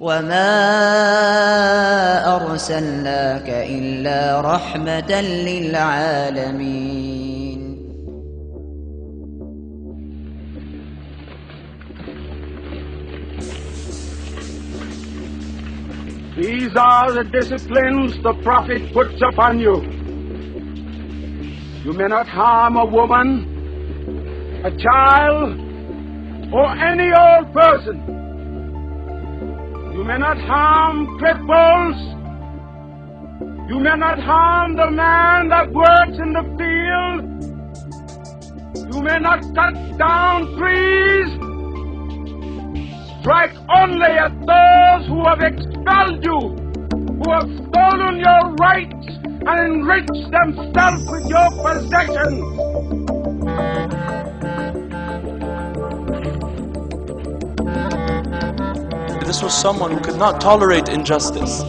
وَمَا أَرْسَلْنَاكَ إِلَّا رَحْمَةً لِلْعَالَمِينَ. These are the disciplines the Prophet puts upon you. You may not harm a woman, a child, or any old person. You may not harm cripples. You may not harm the man that works in the field. You may not cut down trees. Strike only at those who have expelled you, who have stolen your rights and enriched themselves with your possessions. This was someone who could not tolerate injustice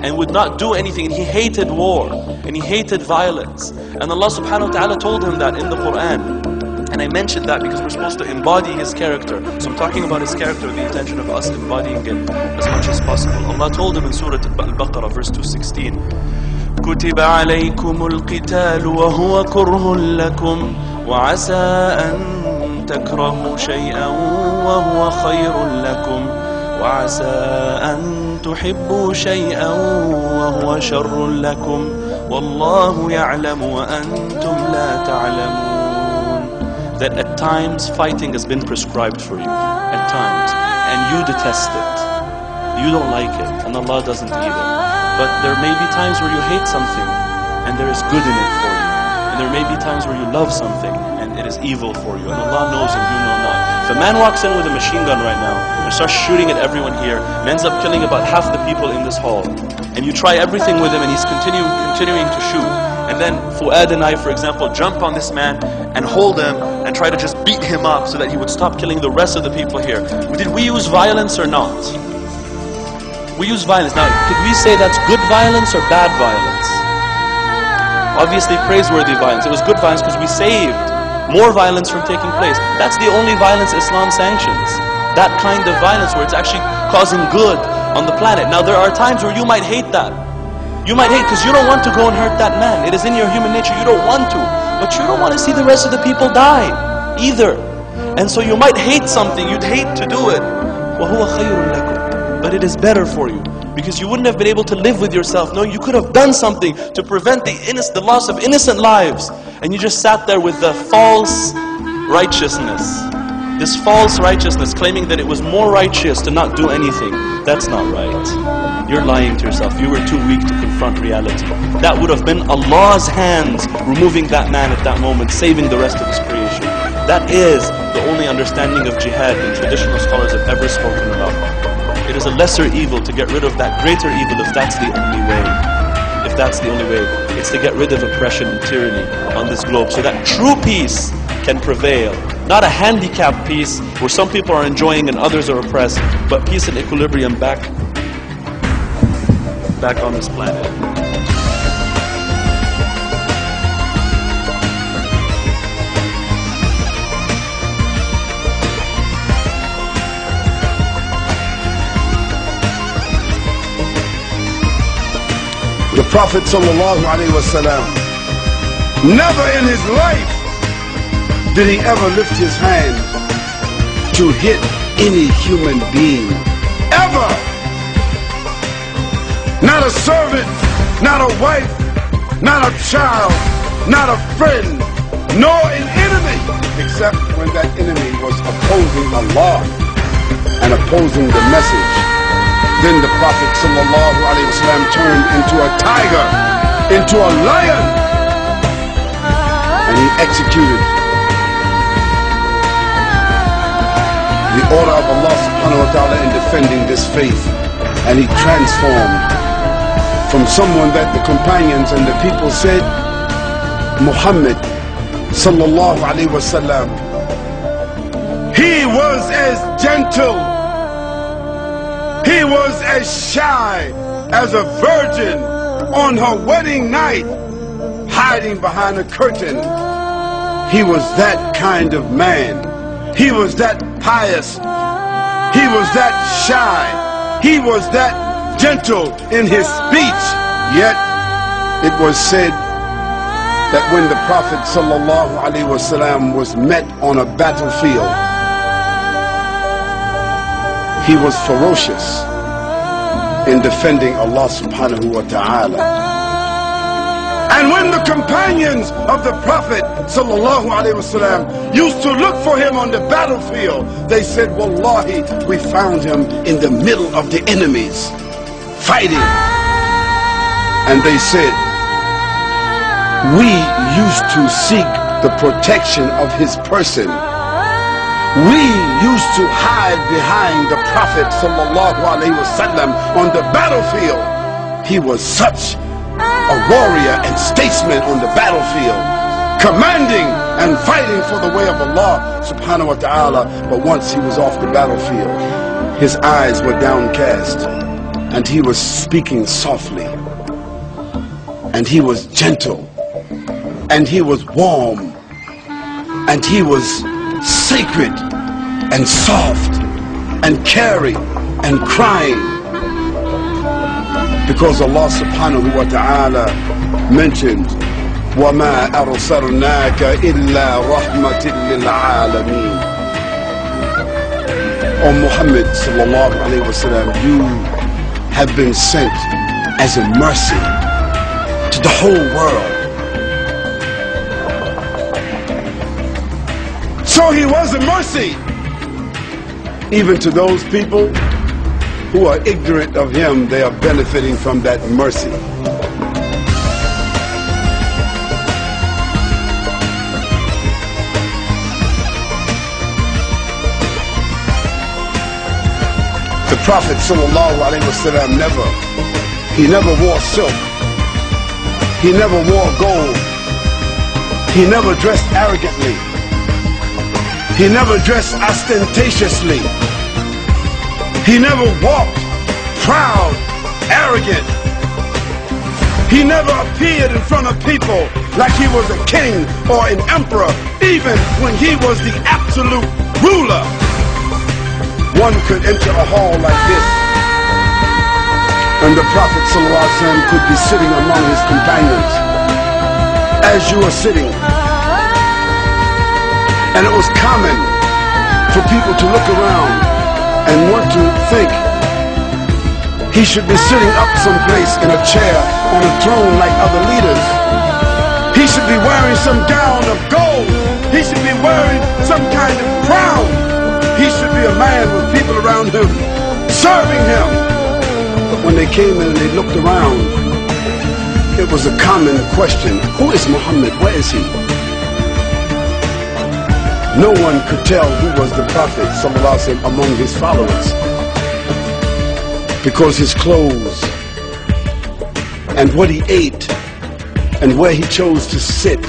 and would not do anything, and he hated war and he hated violence. And Allah subhanahu wa ta'ala told him that in the Quran. And I mentioned that because we're supposed to embody his character. So I'm talking about his character with the intention of us embodying it as much as possible. Allah told him in Surah Al-Baqarah verse 216, كُتِبَ عَلَيْكُمُ الْقِتَالُ وَهُوَ كُرْهٌ لَكُمْ وَعَسَىٰ أَن تَكْرَهُوا شَيْئًا وَهُوَ خَيْرٌ لَكُمْ وَعَسَىٰ أَن تُحِبُّوا شَيْئًا وَهُوَ شَرٌّ لَكُمْ وَاللَّهُ يَعْلَمُ وَأَنْتُمْ لَا تَعْلَمُونَ. That at times fighting has been prescribed for you, at times, and you detest it. You don't like it, and Allah doesn't either. But there may be times where you hate something, and there is good in it for you. And there may be times where you love something, and it is evil for you. And Allah knows and you know not. If a man walks in with a machine gun right now, and starts shooting at everyone here, and ends up killing about half the people in this hall, and you try everything with him, and he's continuing to shoot, and then Fuad and I, for example, jump on this man and hold him and try to just beat him up so that he would stop killing the rest of the people here. Did we use violence or not? We use violence. Now, could we say that's good violence or bad violence? Obviously praiseworthy violence. It was good violence because we saved more violence from taking place. That's the only violence Islam sanctions. That kind of violence where it's actually causing good on the planet. Now, there are times where you might hate that. You might hate because you don't want to go and hurt that man. It is in your human nature. You don't want to. But you don't want to see the rest of the people die either. And so you might hate something. You'd hate to do it. وَهُوَ خَيْرٌ لَكُمْ. But it is better for you. Because you wouldn't have been able to live with yourself knowing you could have done something to prevent the loss of innocent lives. And you just sat there with the false righteousness. This false righteousness, claiming that it was more righteous to not do anything. That's not right. You're lying to yourself. You were too weak to confront reality. That would have been Allah's hands removing that man at that moment, saving the rest of His creation. That is the only understanding of jihad that traditional scholars have ever spoken about. It is a lesser evil to get rid of that greater evil if that's the only way. If that's the only way, it's to get rid of oppression and tyranny on this globe so that true peace can prevail. Not a handicapped peace where some people are enjoying and others are oppressed, but peace and equilibrium back on this planet. The Prophet ﷺ, never in his life did he ever lift his hand to hit any human being. Ever! Not a servant, not a wife, not a child, not a friend, nor an enemy, except when that enemy was opposing Allah and opposing the message. Then the Prophet ﷺ turned into a tiger, into a lion, and he executed the order of Allah subhanahu wa ta'ala in defending this faith. And he transformed from someone that the companions and the people said, Muhammad sallallahu alayhi wa sallam, he was as gentle, he was as shy as a virgin on her wedding night, hiding behind a curtain. He was that kind of man. He was that pious. He was that shy. he was that gentle in his speech. Yet it was said that when the Prophet ﷺ was met on a battlefield, he was ferocious in defending Allah subhanahu wa ta'ala. And when the companions of the Prophet ﷺ used to look for him on the battlefield, they said, Wallahi, we found him in the middle of the enemies fighting. And they said, we used to seek the protection of his person. We used to hide behind the Prophet ﷺ on the battlefield. He was such a warrior and statesman on the battlefield, commanding and fighting for the way of Allah subhanahu wa ta'ala. But once he was off the battlefield, his eyes were downcast and he was speaking softly, and he was gentle, and he was warm, and he was sacred and soft and caring and crying. Because Allah subhanahu wa ta'ala mentioned, وَمَا أَرْسَلْنَاكَ إِلَّا رَحْمَةٍ لِلْعَالَمِينَ. O Muhammad sallallahu alayhi wa sallam, you have been sent as a mercy to the whole world. So he was a mercy even to those people who are ignorant of him. They are benefiting from that mercy. The Prophet sallallahu alaihi wasallam never wore silk. He never wore gold. He never dressed arrogantly. He never dressed ostentatiously. He never walked proud, arrogant. He never appeared in front of people like he was a king or an emperor, even when he was the absolute ruler. One could enter a hall like this, and the Prophet ﷺ could be sitting among his companions as you are sitting. And it was common for people to look around and want to think he should be sitting up someplace in a chair on a throne like other leaders. He should be wearing some gown of gold. He should be wearing some kind of crown. He should be a man with people around him serving him. But when they came in and they looked around, it was a common question: who is Muhammad? Where is he? No one could tell who was the Prophet ﷺ among his followers, because his clothes and what he ate and where he chose to sit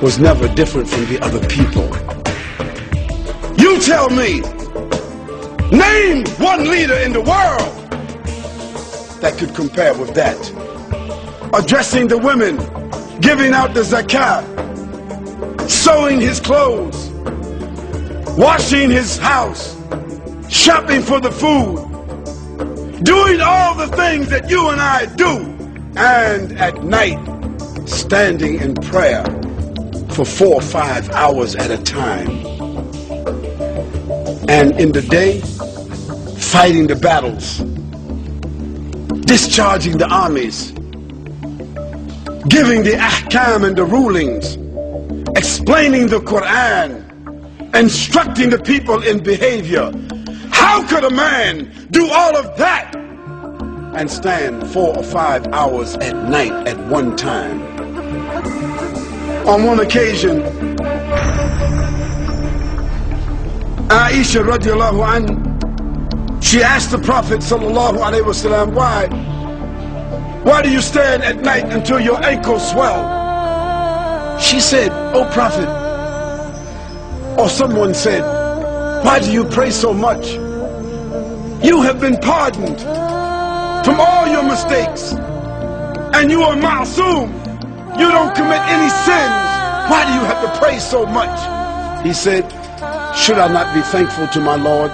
was never different from the other people. You tell me, name one leader in the world that could compare with that. Addressing the women, giving out the zakat, sewing his clothes, washing his house, shopping for the food, doing all the things that you and I do, and at night standing in prayer for 4 or 5 hours at a time, and in the day fighting the battles, discharging the armies, giving the ahkam and the rulings, explaining the Quran, instructing the people in behavior. How could a man do all of that and stand 4 or 5 hours at night at one time? On one occasion, Aisha radiallahu anha, she asked the Prophet sallallahu alaihi wasallam, why do you stand at night until your ankles swell? She said, "O Prophet," or someone said, "why do you pray so much? You have been pardoned from all your mistakes, and you are ma'soom. You don't commit any sins. Why do you have to pray so much?" He said, "Should I not be thankful to my Lord